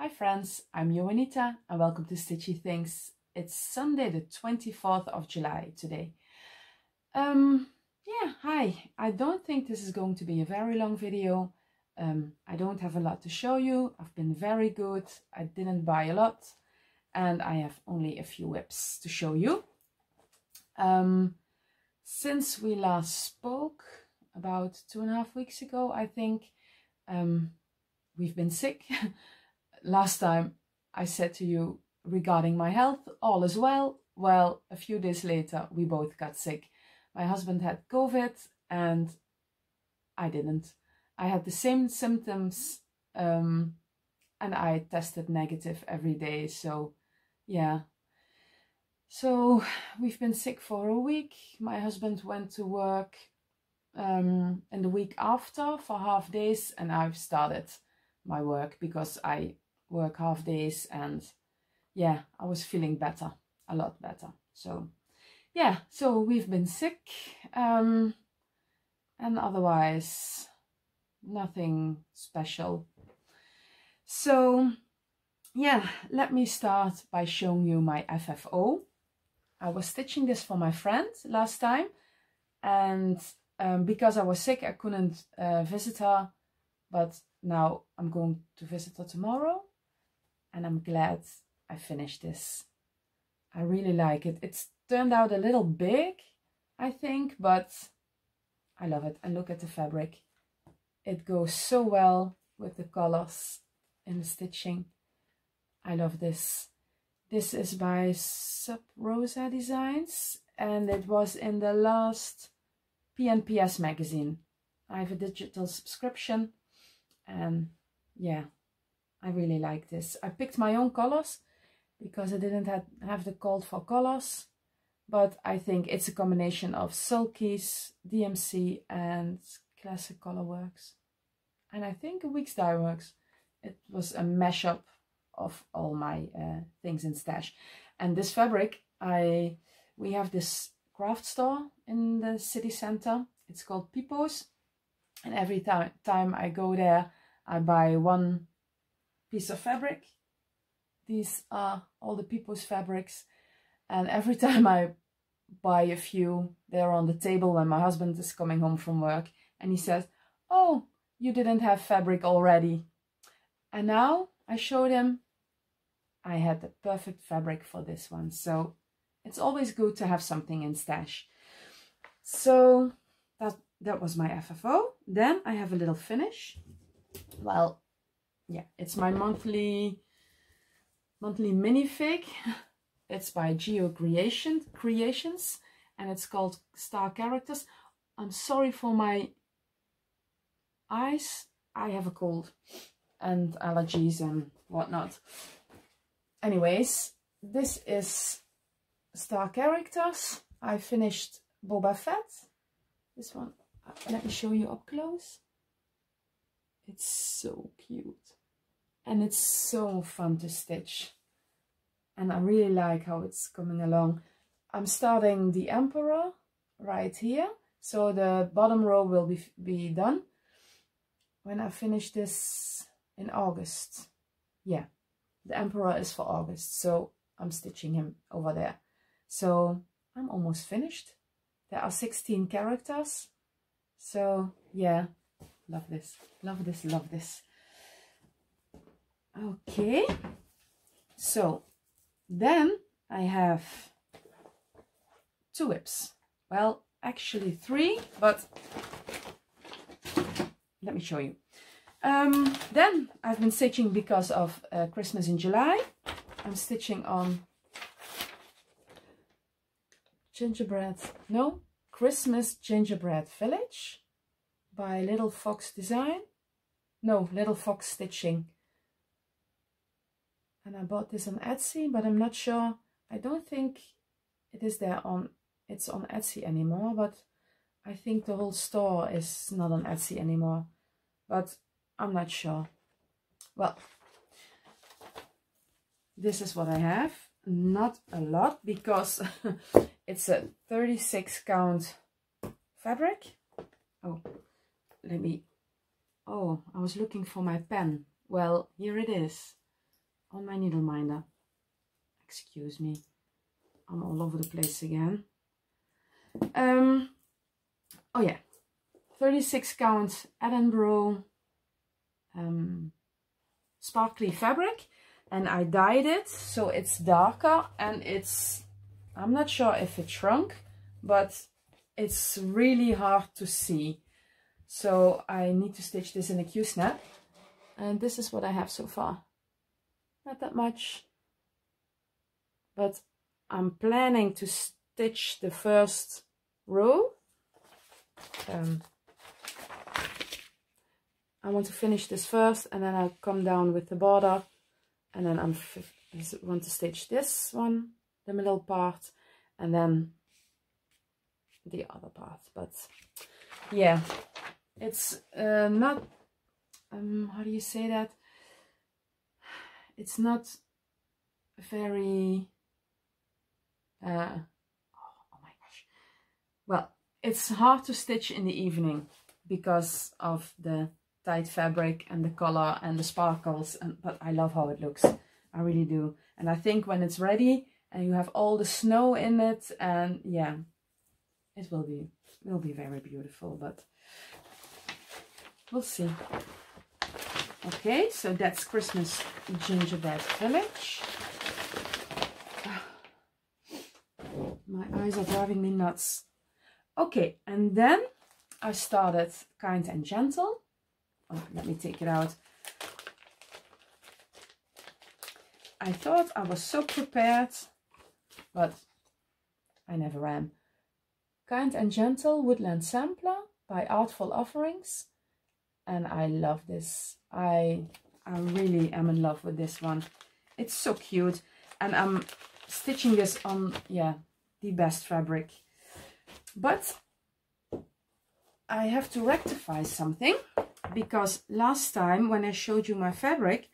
Hi friends, I'm Joanita and welcome to Stitchy Things. It's Sunday the 24th of July today. Hi. I don't think this is going to be a very long video. I don't have a lot to show you. I've been very good. I didn't buy a lot and I have only a few whips to show you. Since we last spoke about 2.5 weeks ago, I think, we've been sick. Last time I said to you regarding my health, all is well. Well, a few days later, we both got sick. My husband had COVID and I didn't. I had the same symptoms and I tested negative every day. So, yeah. So we've been sick for a week. My husband went to work in the week after for half days and I've started my work because I work half days and yeah, I was feeling better, a lot better. So yeah, so we've been sick and otherwise nothing special. So yeah, let me start by showing you my FFO. I was stitching this for my friend last time and because I was sick I couldn't visit her, but now I'm going to visit her tomorrow and I'm glad I finished this. I really like it. It's turned out a little big, I think, but I love it. And look at the fabric. It goes so well with the colors in the stitching. I love this. This is by Sub Rosa Designs and it was in the last PNPS magazine. I have a digital subscription and yeah, I really like this. I picked my own colors because I didn't have the call for colors, but I think it's a combination of Sulky's, DMC and Classic Colorworks. And I think a Week's Dye Works. It was a mashup of all my things in stash. And this fabric, we have this craft store in the city center. It's called Pipo's. And every time I go there, I buy one piece of fabric. These are all the Pipo's fabrics. And every time I buy a few, they're on the table when my husband is coming home from work. And he says, "Oh, you didn't have fabric already." And now I showed him I had the perfect fabric for this one. So it's always good to have something in stash. So that was my FFO. Then I have a little finish. Well, yeah, it's my monthly minifig. It's by Geo Creations and it's called Star Characters. I'm sorry for my eyes. I have a cold and allergies and whatnot. Anyways, this is Star Characters. I finished Boba Fett. This one, let me show you up close. It's so cute and it's so fun to stitch and I really like how it's coming along. I'm starting the Emperor right here, so the bottom row will be done when I finish this in August. Yeah, the Emperor is for August, so I'm stitching him over there. So I'm almost finished. There are 16 characters, so yeah, love this, love this, love this. Okay, so then I have 2 whips. Well, actually 3, but let me show you. Then I've been stitching because of Christmas in July. I'm stitching on Christmas Gingerbread Village by Little Fox Design. No, Little Fox Stitching. And I bought this on Etsy, but I'm not sure. I don't think it is there it's on Etsy anymore, but I think the whole store is not on Etsy anymore, but I'm not sure. Well, this is what I have. Not a lot because it's a 36 count fabric. Oh, I was looking for my pen. Well, here it is. on my needle minder. Excuse me, I'm all over the place again. Oh yeah, 36 count Edinburgh sparkly fabric, and I dyed it so it's darker, and it's, I'm not sure if it shrunk, but it's really hard to see. So I need to stitch this in a Q-snap, and this is what I have so far. Not that much, but I'm planning to stitch the first row. I want to finish this first, and then I'll come down with the border, and then I want to stitch this one, the middle part, and then the other part. But yeah, it's not, how do you say that? It's not very, oh my gosh. Well, it's hard to stitch in the evening because of the tight fabric and the color and the sparkles, but I love how it looks. I really do. And I think when it's ready and you have all the snow in it, and yeah, it will be very beautiful, but we'll see. Okay, so that's Christmas Gingerbread Village. My eyes are driving me nuts. Okay, and then I started Kind and Gentle. Oh, let me take it out. I thought I was so prepared, but I never am. Kind and Gentle Woodland Sampler by Artful Offerings. And I love this. I really am in love with this one. It's so cute. And I'm stitching this on, yeah, the best fabric. But I have to rectify something, because last time when I showed you my fabric,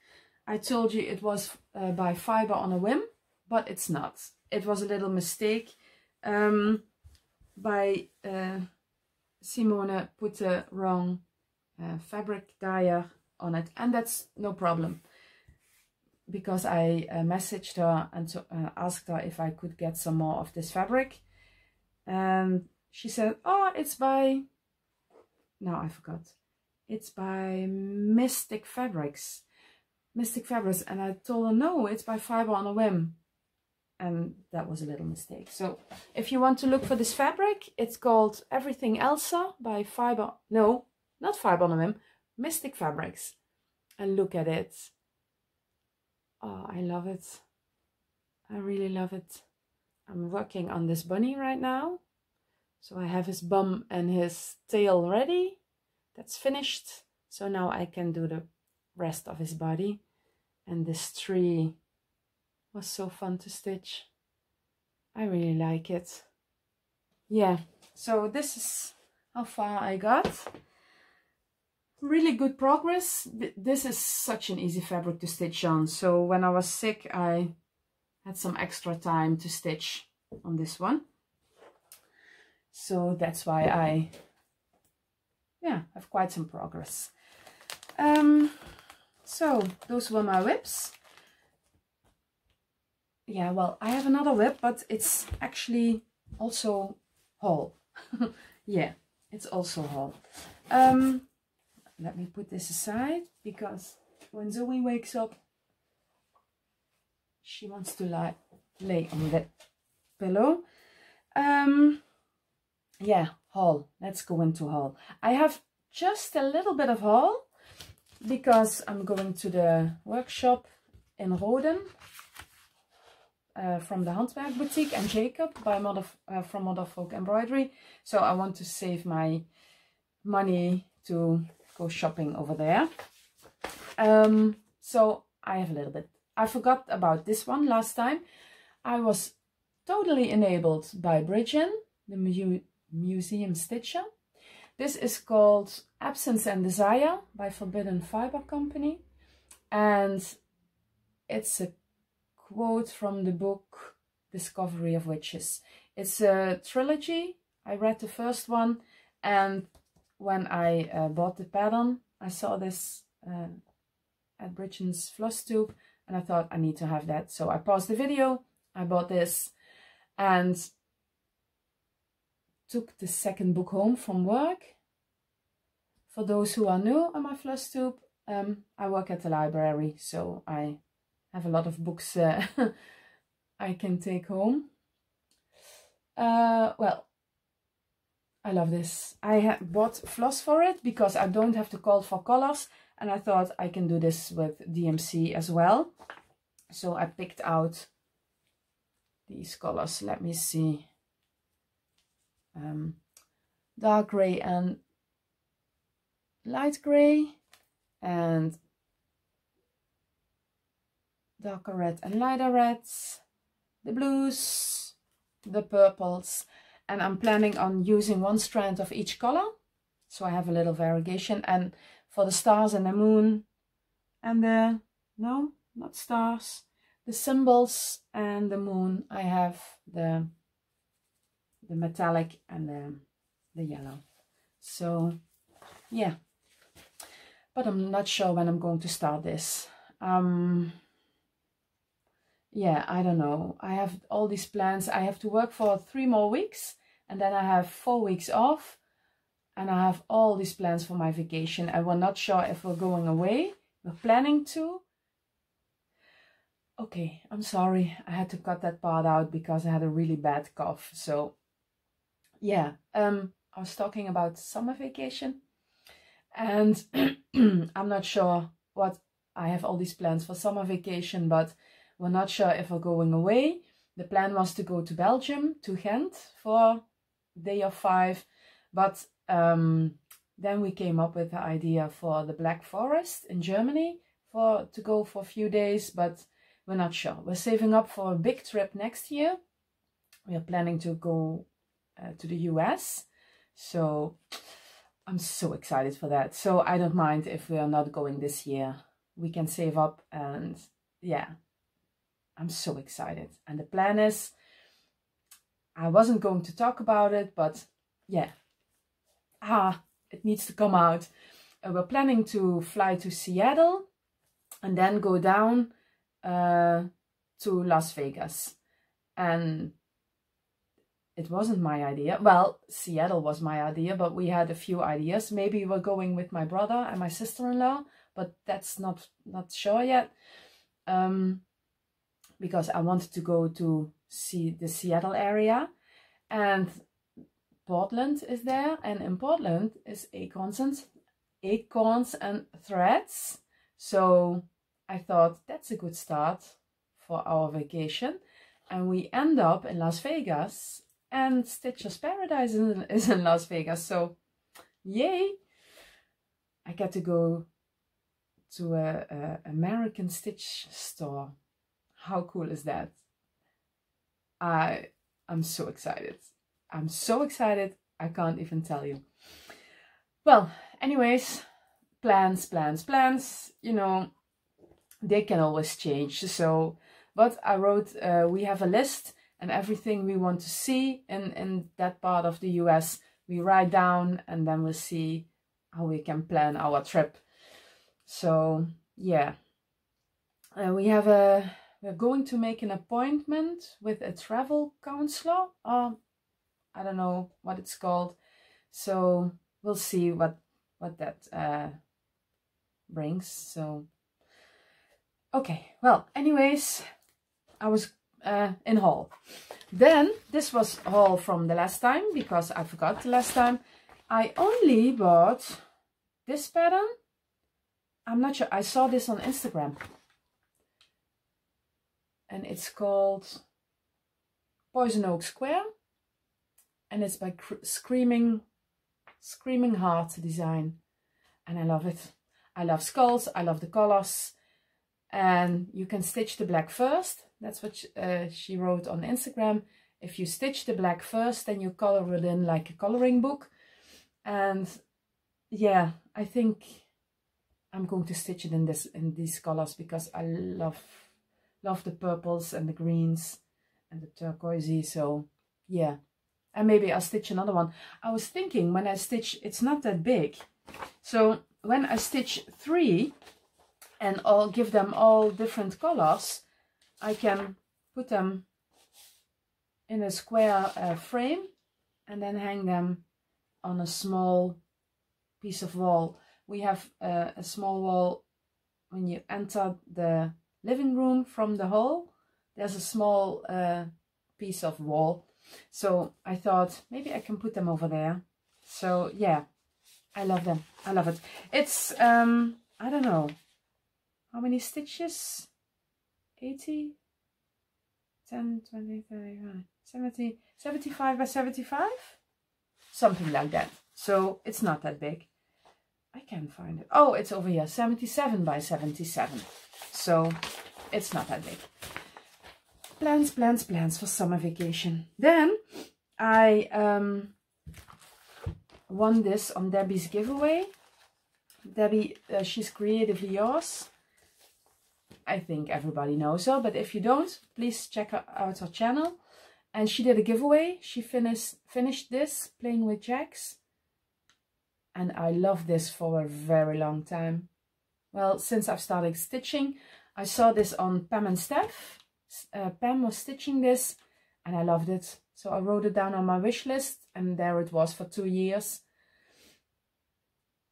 I told you it was by Fiber on a Whim, but it's not. It was a little mistake. By Simone put the wrong fabric dyer on it, and that's no problem, because I messaged her and asked her if I could get some more of this fabric, and she said, oh, it's by, now I forgot, it's by Mystic Fabrics, and I told her no, it's by Fiber on a Whim, and that was a little mistake. So if you want to look for this fabric, it's called Everything Elsa by Fiber, no, not Fiber on a Whim, Mystic Fabrics, and look at it. Oh, I love it. I really love it. I'm working on this bunny right now. So I have his bum and his tail ready. That's finished. So now I can do the rest of his body. And this tree was so fun to stitch. I really like it. Yeah, so this is how far I got. Really good progress. This is such an easy fabric to stitch on. So when I was sick, I had some extra time to stitch on this one. So that's why I, yeah, have quite some progress. So those were my whips. Yeah, well, I have another whip, but it's actually also haul. Yeah, it's also haul. Let me put this aside, because when Zoe wakes up, she wants to lay on the pillow. Yeah, haul. Let's go into haul. I have just a little bit of haul, because I'm going to the workshop in Roden from the Handwerk Boutique and Jacob by from Motherfolk Embroidery. So I want to save my money to go shopping over there. So I have a little bit. I forgot about this one last time. I was totally enabled by Brijin, the museum stitcher. This is called Absence and Desire by Forbidden Fiber Company, and it's a quote from the book Discovery of Witches. It's a trilogy. I read the first one, and when I bought the pattern, I saw this at Brijin's Flosstube, and I thought I need to have that. So I paused the video, I bought this, and took the second book home from work. For those who are new on my Flosstube, I work at the library, so I have a lot of books I can take home. Well, I love this. I bought floss for it because I don't have to call for colors, and I thought I can do this with DMC as well. So I picked out these colors. Let me see. Dark gray and light gray, and darker red and lighter reds, the blues, the purples, and I'm planning on using one strand of each color, so I have a little variegation. And for the stars and the moon and the, no, not stars, the symbols and the moon, I have the metallic and the yellow. So yeah, but I'm not sure when I'm going to start this. Yeah, I don't know. I have all these plans. I have to work for 3 more weeks, and then I have 4 weeks off, and I have all these plans for my vacation, and we're not sure if we're going away. We're planning to. Okay, I'm sorry. I had to cut that part out because I had a really bad cough. So yeah, I was talking about summer vacation, and I'm not sure what, I have all these plans for summer vacation, but we're not sure if we're going away. The plan was to go to Belgium, to Ghent, for a day of 5. But then we came up with the idea for the Black Forest in Germany to go for a few days, but we're not sure. We're saving up for a big trip next year. We are planning to go to the US. So I'm so excited for that. So I don't mind if we are not going this year. We can save up, and yeah. I'm so excited. And the plan is, I wasn't going to talk about it, but yeah, it needs to come out. We're planning to fly to Seattle and then go down to Las Vegas. And it wasn't my idea. Well, Seattle was my idea, but we had a few ideas. Maybe we're going with my brother and my sister-in-law, but that's not sure yet. Because I wanted to go to see the Seattle area, and Portland is there, and in Portland is acorns and threads. So I thought that's a good start for our vacation, and we end up in Las Vegas, and Stitcher's Paradise is in Las Vegas. So yay! I get to go to a American Stitch store. How cool is that? I'm so excited. I'm so excited. I can't even tell you. Well, anyways, plans. You know, they can always change. So, but I wrote, we have a list, and everything we want to see in that part of the US, we write down, and then we'll see how we can plan our trip. So yeah, we're going to make an appointment with a travel counselor. I don't know what it's called. So we'll see what that brings. So, okay. Well, anyways, I was in haul. Then, this was haul from the last time, because I forgot the last time. I only bought this pattern. I'm not sure. I saw this on Instagram. And it's called Poison Oak Square, and it's by Screaming Heart Design, and I love it. I love skulls, I love the colors, and you can stitch the black first. That's what she wrote on Instagram. If you stitch the black first, then you color it in like a coloring book. And yeah, I think I'm going to stitch it in these colors, because I love the purples and the greens and the turquoisey. So yeah, and maybe I'll stitch another one. I was thinking, when I stitch, it's not that big, so when I stitch 3, and I'll give them all different colors, I can put them in a square frame and then hang them on a small piece of wall. We have a small wall when you enter the living room from the hall. There's a small piece of wall, so I thought maybe I can put them over there. So yeah, I love them. I love it. It's I don't know how many stitches, 80, 10, 20, 30, 70, 75 by 75, something like that. So it's not that big. I can't find it. Oh, it's over here, 77 by 77. So it's not that big. Plans, plans, plans for summer vacation. Then I won this on Debbie's giveaway. Debbie, she's Creatively Yours. I think everybody knows her, but if you don't, please check out her channel. And she did a giveaway. She finished this, Playing with Jacks. And I love this for a very long time. Well, since I've started stitching, I saw this on Pam and Steph. Pam was stitching this and I loved it. So I wrote it down on my wish list and there it was for 2 years.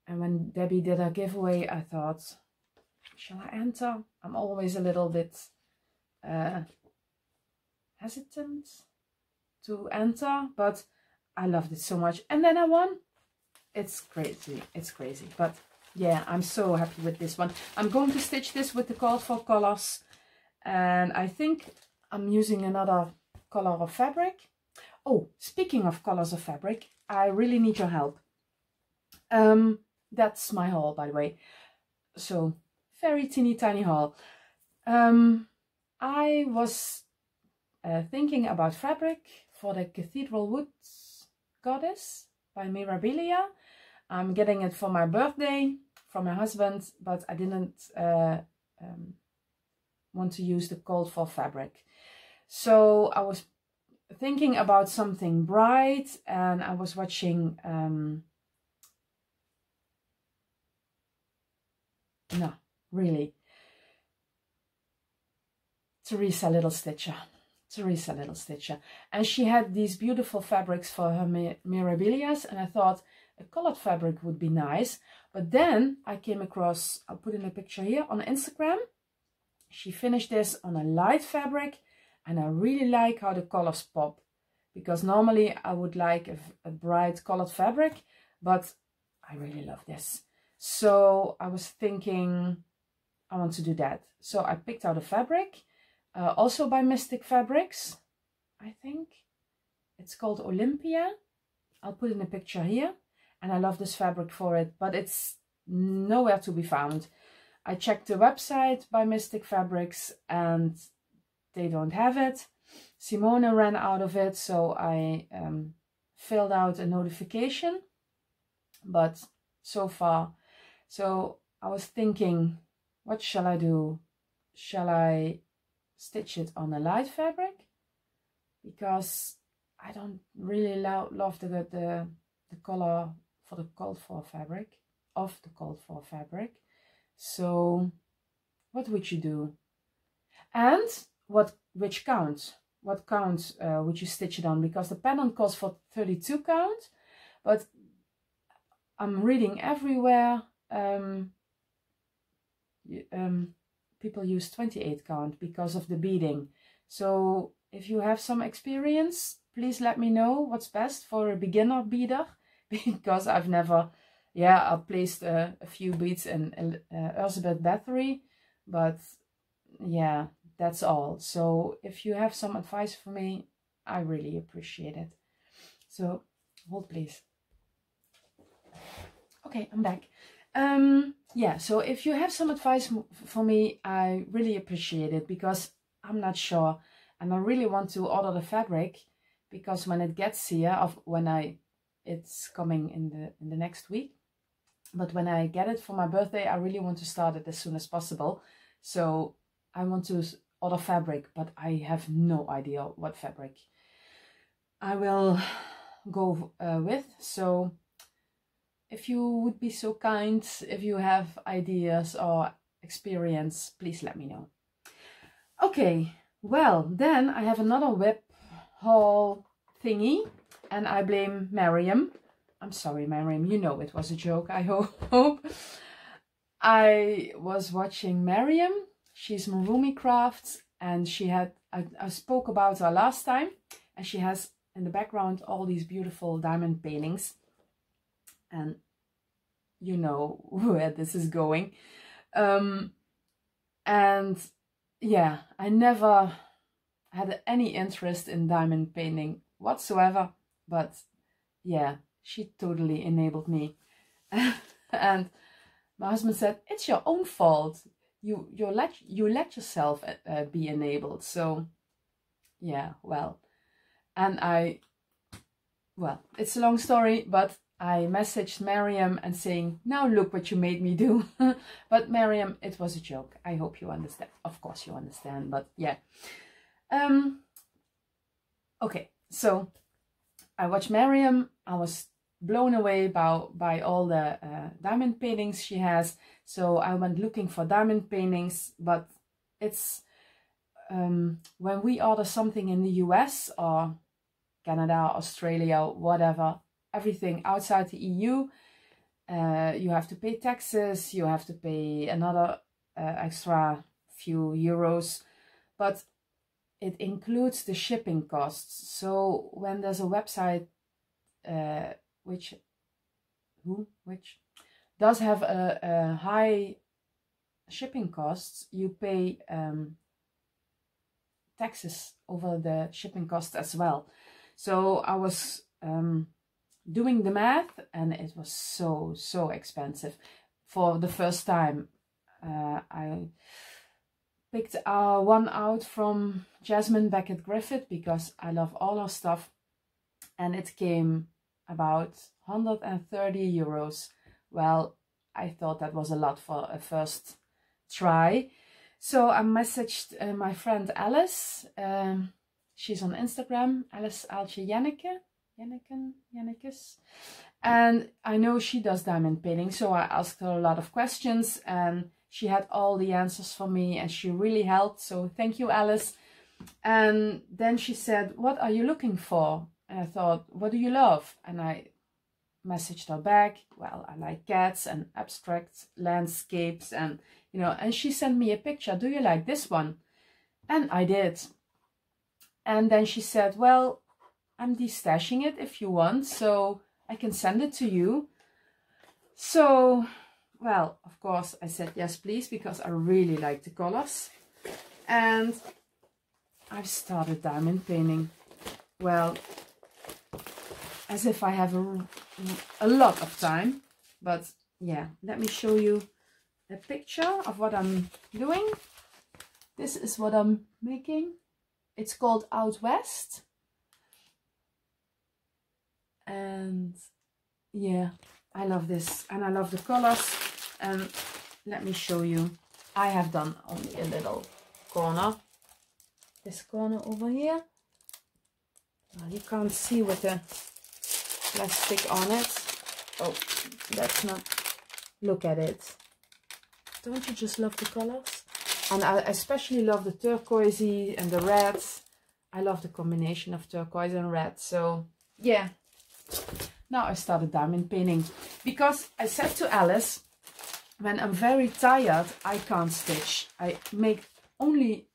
And when Debbie did her giveaway, I thought, shall I enter? I'm always a little bit hesitant to enter, but I loved it so much. And then I won. It's crazy. It's crazy. But yeah, I'm so happy with this one. I'm going to stitch this with the called for colors. And I think I'm using another color of fabric. Oh, speaking of colors of fabric, I really need your help. That's my haul, by the way. So, very teeny tiny haul. I was thinking about fabric for the Cathedral Woods Goddess by Mirabilia. I'm getting it for my birthday from my husband, but I didn't want to use the called for fabric. So I was thinking about something bright, and I was watching no, really, Teresa Little Stitcher, and she had these beautiful fabrics for her Mirabilias, and I thought a colored fabric would be nice. But then I came across, I'll put in a picture here on Instagram. She finished this on a light fabric, and I really like how the colors pop, because normally I would like a bright colored fabric, but I really love this. So I was thinking I want to do that. So I picked out a fabric, also by Mystic Fabrics, I think. It's called Olympia. I'll put in a picture here. And I love this fabric for it, but it's nowhere to be found. I checked the website by Mystic Fabrics and they don't have it. Simone ran out of it, so I filled out a notification. But so far, so I was thinking, what shall I do? Shall I stitch it on a light fabric? Because I don't really love the color for the called for fabric, of the called for fabric. So what would you do? And which count? What count would you stitch it on? Because the pattern calls for 32 count, but I'm reading everywhere people use 28 count because of the beading. So if you have some experience, please let me know what's best for a beginner beader, because I've never, yeah, I've placed a few beads in Elizabeth Bathory, but yeah, that's all. So if you have some advice for me, I really appreciate it. So hold please. Okay, I'm back. Yeah, so if you have some advice for me, I really appreciate it, because I'm not sure, and I really want to order the fabric, because when it gets here, it's coming in the next week, but when I get it for my birthday, I really want to start it as soon as possible. So I want to order fabric, but I have no idea what fabric I will go with. So if you would be so kind, if you have ideas or experience, please let me know. Okay, well, then I have another web haul thingy, and I blame Maryam. I'm sorry, Maryam, you know it was a joke, I hope. I was watching Maryam. She's MarroomyCrafts, and she had, I spoke about her last time, and she has in the background all these beautiful diamond paintings. And you know where this is going. And yeah, I never had any interest in diamond painting whatsoever, but yeah, she totally enabled me. And my husband said, it's your own fault. You let yourself be enabled. So yeah, well, and well, it's a long story, but I messaged Maryam and saying, now look what you made me do. But Maryam, it was a joke. I hope you understand. Of course you understand, but yeah. Okay, so I watched Maryam. I was blown away by all the diamond paintings she has. So I went looking for diamond paintings, but it's when we order something in the US or Canada, Australia, whatever, everything outside the EU, you have to pay taxes, you have to pay another extra few euros, but it includes the shipping costs. So when there's a website which does have a high shipping costs, you pay taxes over the shipping costs as well. So I was doing the math, and it was so expensive. For the first time, I picked one out from Yasmin back at Griffith because I love all her stuff, and it came about 130 euros. Well, I thought that was a lot for a first try, so I messaged my friend Alice. She's on Instagram, Alice Janneke, and I know she does diamond painting, so I asked her a lot of questions, and she had all the answers for me, and she really helped. So thank you, Alice. And then she said, what are you looking for? And I thought, what do you love? And I messaged her back, well, I like cats and abstract landscapes, and you know, and she sent me a picture. Do you like this one? And I did. And then she said, well, I'm destashing it if you want, so I can send it to you. So, well, of course, I said yes, please, because I really like the colors. And I've started diamond painting. Well, as if I have a lot of time. But yeah, let me show you a picture of what I'm doing. This is what I'm making. It's called Out West. And yeah, I love this, and I love the colors. And let me show you. I have done only a little corner. This corner over here. Well, you can't see with the plastic on it. Oh, that's not. Look at it. Don't you just love the colors? And I especially love the turquoisey and the reds. I love the combination of turquoise and red. So yeah, now I started diamond painting because I said to Alice, when I'm very tired, I can't stitch. I make only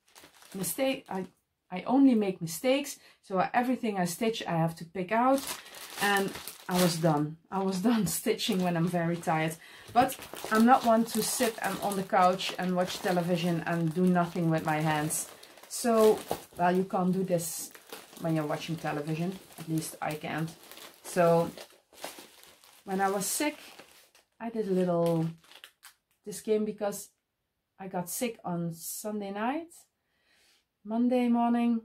mistake. I only make mistakes. So everything I stitch, I have to pick out. And I was done. I was done stitching when I'm very tired. But I'm not one to sit on the couch and watch television and do nothing with my hands. So, well, you can't do this when you're watching television. At least I can't. So, when I was sick, I did a little this game because I got sick on Sunday night, Monday morning,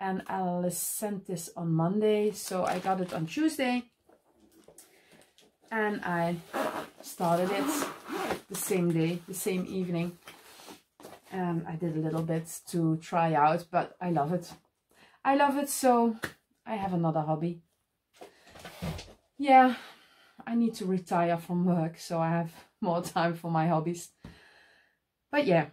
and Alice sent this on Monday, so I got it on Tuesday, and I started it the same day, the same evening, and I did a little bit to try out, but I love it. I love it, so I have another hobby. Yeah, I need to retire from work, so I have more time for my hobbies. But yeah.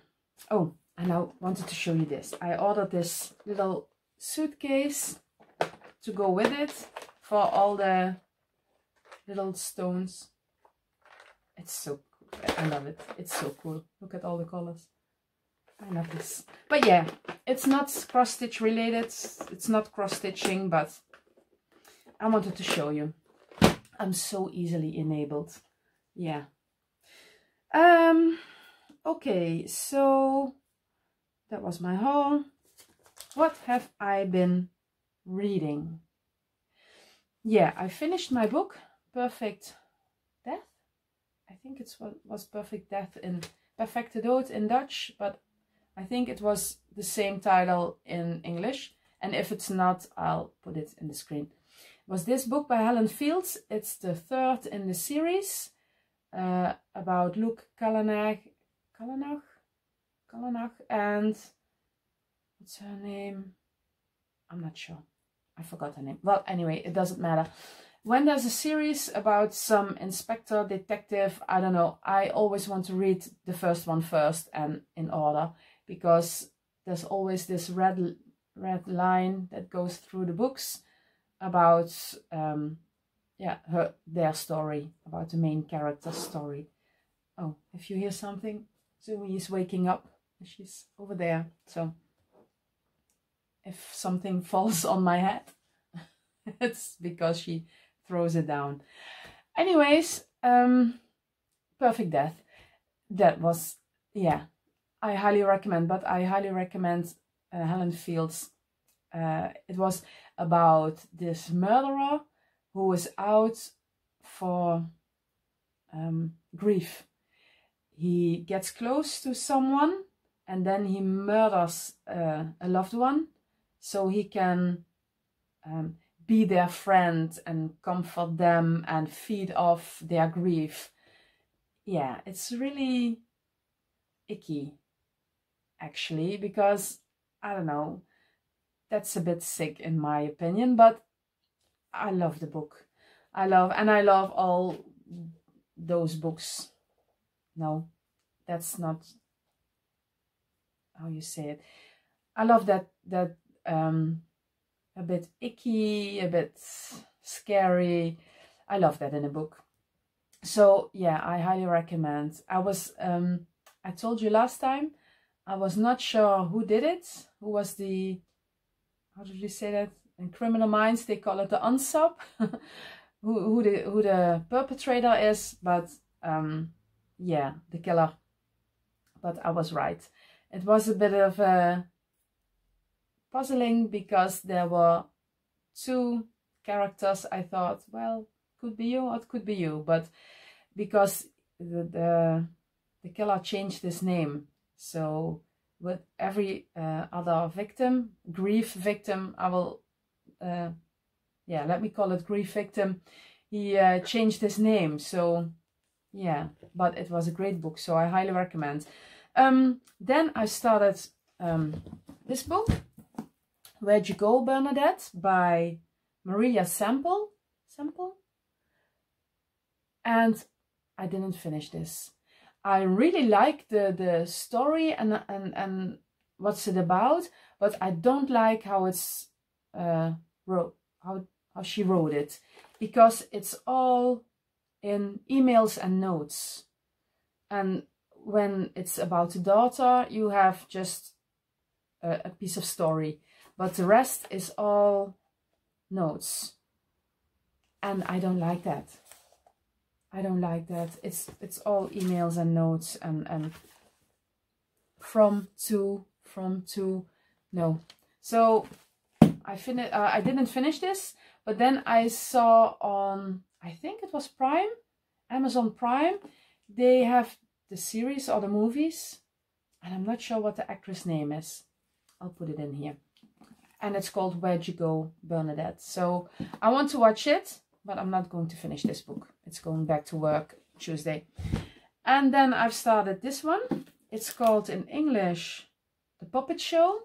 Oh, and I wanted to show you this. I ordered this little suitcase to go with it for all the little stones. It's so cool. I love it. It's so cool. Look at all the colors. I love this. But yeah, it's not cross-stitch related. It's not cross-stitching, but I wanted to show you. I'm so easily enabled. Yeah. Okay, so that was my haul. What have I been reading? Yeah, I finished my book, Perfect Death. I think it was Perfect Death in Perfecte Dood in Dutch, but I think it was the same title in English. And if it's not, I'll put it in the screen. It was this book by Helen Fields. It's the third in the series about Luke Kalanagh and what's her name? I'm not sure. I forgot her name. Well, anyway, it doesn't matter. When there's a series about some inspector, detective, I don't know, I always want to read the first one first and in order, because there's always this red line that goes through the books about yeah, their story, about the main character's story. Oh, if you hear something, Zoe is waking up. She's over there. So if something falls on my head, it's because she throws it down. Anyways, Perfect Death. That was, yeah, I highly recommend, but I highly recommend Helen Fields. It was about this murderer who was out for grief. He gets close to someone and then he murders a loved one so he can be their friend and comfort them and feed off their grief. Yeah, it's really icky, actually, because, I don't know, that's a bit sick in my opinion, but I love the book. I love all those books. No, that's not how you say it. I love that a bit icky, a bit scary. I love that in a book. So yeah, I highly recommend. I told you last time, I was not sure who did it. Who was the, how did you say that? In Criminal Minds, they call it the unsub. who the perpetrator is, but yeah, the killer. But I was right. It was a bit of puzzling because there were two characters. I thought, well, could be you or it could be you, but because the killer changed his name, so with every other victim, grief victim, I will yeah, let me call it grief victim, he changed his name. So yeah, but it was a great book, so I highly recommend. Then I started this book, Where'd You Go, Bernadette, by Maria Sample, and I didn't finish this. I really like the story and what's it about, but I don't like how it's how she wrote it, because it's all in emails and notes, and when it's about a daughter you have just a piece of story, but the rest is all notes, and I don't like that. I don't like that. It's all emails and notes and from to, no. So I didn't finish this, but then I saw on, I think it was Prime, Amazon Prime, they have the series or the movies, and I'm not sure what the actress name is. I'll put it in here. And it's called Where'd You Go, Bernadette. So I want to watch it, but I'm not going to finish this book. It's going back to work Tuesday. And then I've started this one. It's called in English, The Puppet Show,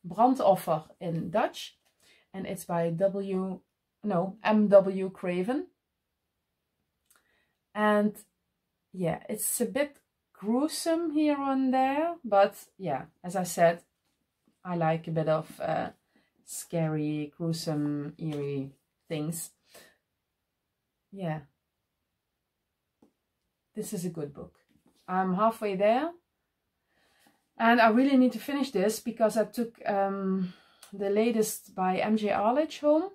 Brandoffer in Dutch. And it's by M.W. Craven. And yeah, it's a bit gruesome here and there, but yeah, as I said, I like a bit of scary, gruesome, eerie things. Yeah, this is a good book. I'm halfway there, and I really need to finish this because I took the latest by MJ Arledge home.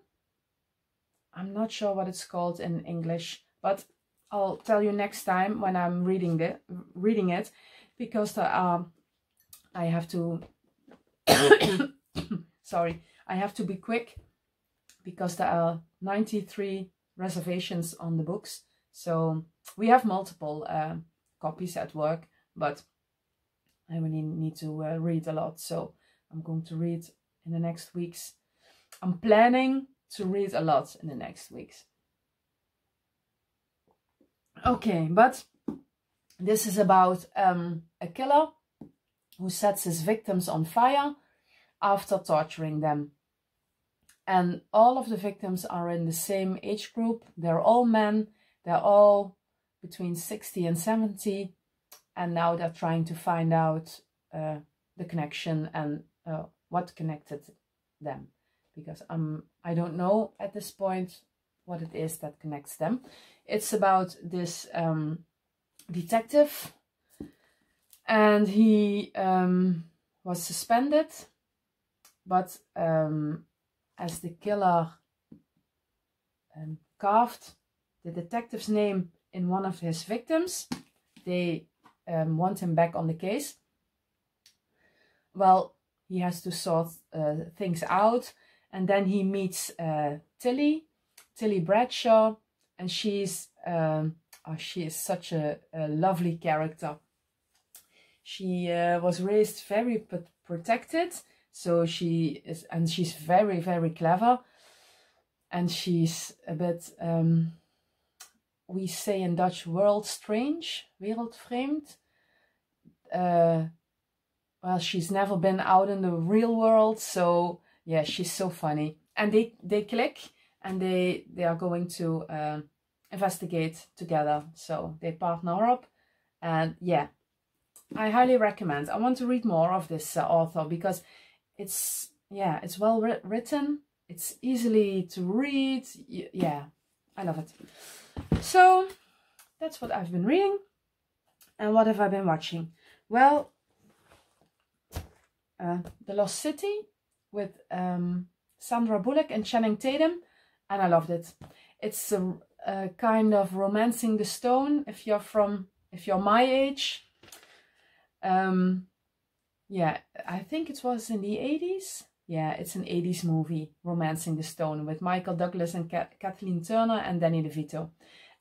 I'm not sure what it's called in English, but I'll tell you next time when I'm reading it, because there are, I have to sorry, I have to be quick because there are 93 reservations on the books. So we have multiple copies at work, but I really need to read a lot. So I'm going to read in the next weeks. I'm planning to read a lot in the next weeks. Okay, but this is about a killer who sets his victims on fire after torturing them. And all of the victims are in the same age group. They're all men. They're all between 60 and 70. And now they're trying to find out the connection and what connected them. Because I don't know at this point what it is that connects them. It's about this detective, and he was suspended, but as the killer carved the detective's name in one of his victims, they want him back on the case. Well, he has to sort things out, and then he meets Tilly Bradshaw, and she is such a lovely character. She was raised very protected, so she is, and she's very, very clever, and she's a bit, we say in Dutch, wereldvreemd. Well, she's never been out in the real world, so yeah, she's so funny, and they click. And they are going to investigate together. So they partner up. And yeah, I highly recommend. I want to read more of this author because it's well written. It's easily to read. Yeah, I love it. So that's what I've been reading. And what have I been watching? Well, The Lost City with Sandra Bullock and Channing Tatum. And I loved it. It's a kind of romancing the stone if you're my age. Yeah, I think it was in the 80s. Yeah, it's an 80s movie, Romancing the Stone, with Michael Douglas and Kathleen Turner and Danny DeVito.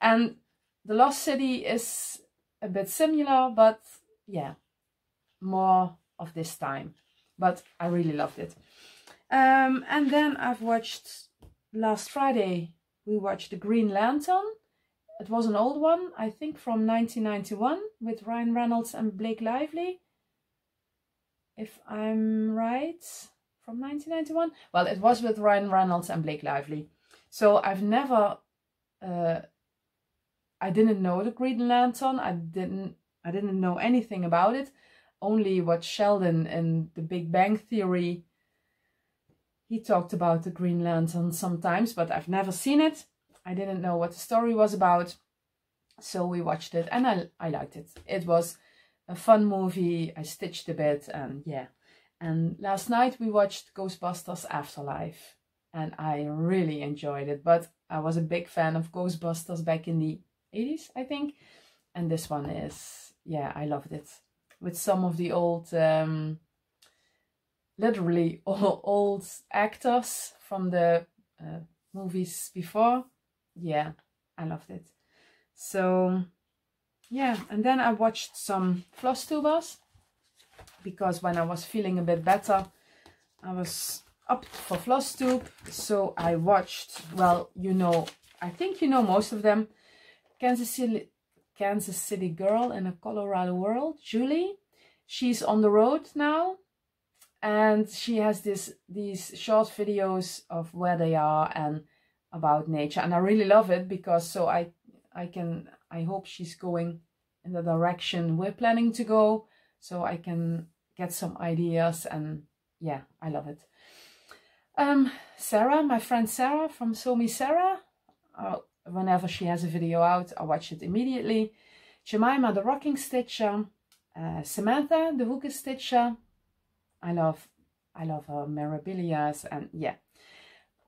And The Lost City is a bit similar, but yeah, more of this time. But I really loved it. And then I've watched... Last Friday, we watched The Green Lantern. It was an old one, I think from 1991, with Ryan Reynolds and Blake Lively. If I'm right, from 1991? Well, it was with Ryan Reynolds and Blake Lively. So I've never, I didn't know The Green Lantern. I didn't know anything about it. Only what Sheldon in The Big Bang Theory, he talked about the Green Lantern sometimes, but I've never seen it. I didn't know what the story was about. So we watched it and I liked it. It was a fun movie. I stitched a bit and yeah. And last night we watched Ghostbusters Afterlife and I really enjoyed it. But I was a big fan of Ghostbusters back in the 80s, I think. And this one is, yeah, I loved it. With some of the old... literally old actors from the movies before. Yeah, I loved it. So yeah, and then I watched some Flosstubers because when I was feeling a bit better, I was up for Flosstube. So I watched, well, you know, I think you know most of them. Kansas City Girl in a Colorado World, Julie. She's on the road now. And she has these short videos of where they are and about nature. And I really love it because so I hope she's going in the direction we're planning to go, so I can get some ideas, and yeah, I love it. Sarah, my friend Sarah from Somi Sarah, whenever she has a video out, I watch it immediately. Jemima, the rocking stitcher. Samantha, the hook stitcher. I love her memorabilia, and yeah.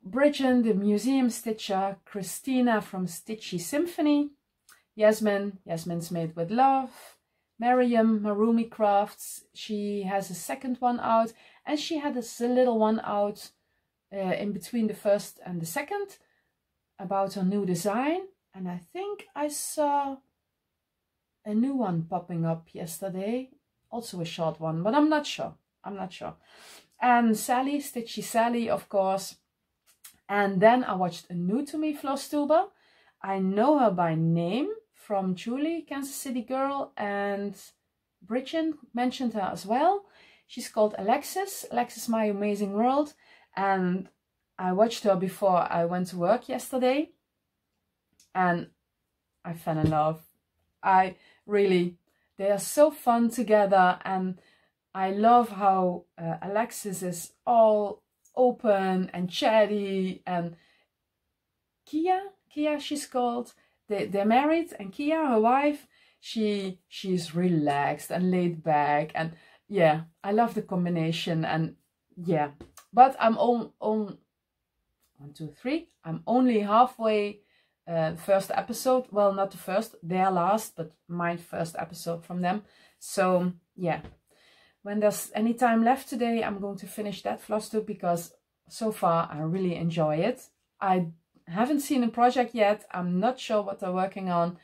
Brijin, the museum stitcher. Christina from Stitchy Symphony. Yasmin, Yasminsmadewithlove. Maryam, MarroomyCrafts. She has a second one out, and she had a little one out in between the first and the second about her new design. And I think I saw a new one popping up yesterday, also a short one, but I'm not sure. And Sally, Stitchy Sally, of course. And then I watched a new to me Flosstuber. I know her by name from Julie, Kansas City girl, and Brijin mentioned her as well. She's called Alexis My Amazing World, and I watched her before I went to work yesterday, and I fell in love. They are so fun together, and I love how Alexis is all open and chatty, and Kea she's called. They're married, and Kea, her wife, she's relaxed and laid back, and yeah, I love the combination. And yeah, but I'm I'm only halfway. First episode, well, not the first, their last, but my first episode from them. So yeah, when there's any time left today, I'm going to finish that Flosstube, because so far I really enjoy it. I haven't seen a project yet. I'm not sure what they're working on,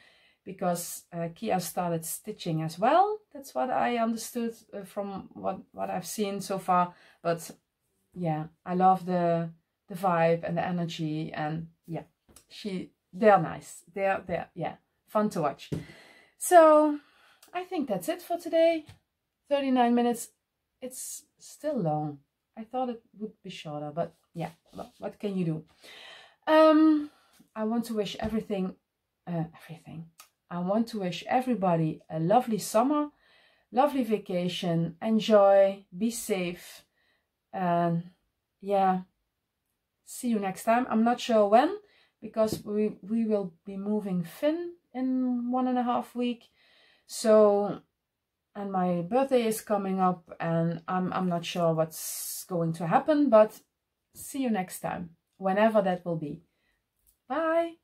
because Kea started stitching as well. That's what I understood from what I've seen so far. But yeah, I love the vibe and the energy, and yeah, they're nice. They're yeah, fun to watch. So I think that's it for today. 39 minutes. It's still long. I thought it would be shorter, but yeah, what can you do? I want to wish I want to wish everybody a lovely summer, lovely vacation, enjoy, be safe, and yeah, see you next time. I'm not sure when, because we will be moving Finn in 1.5 weeks. So, and my birthday is coming up, and I'm not sure what's going to happen, but see you next time, whenever that will be. Bye.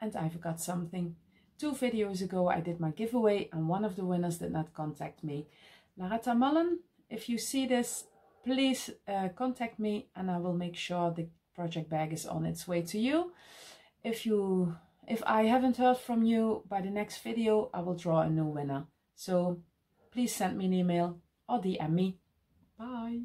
And I forgot something. 2 videos ago I did my giveaway, and one of the winners did not contact me. Loretta Mullen, if you see this, please contact me, and I will make sure the project bag is on its way to you. If I haven't heard from you by the next video, I will draw a new winner. So please send me an email or DM me. Bye.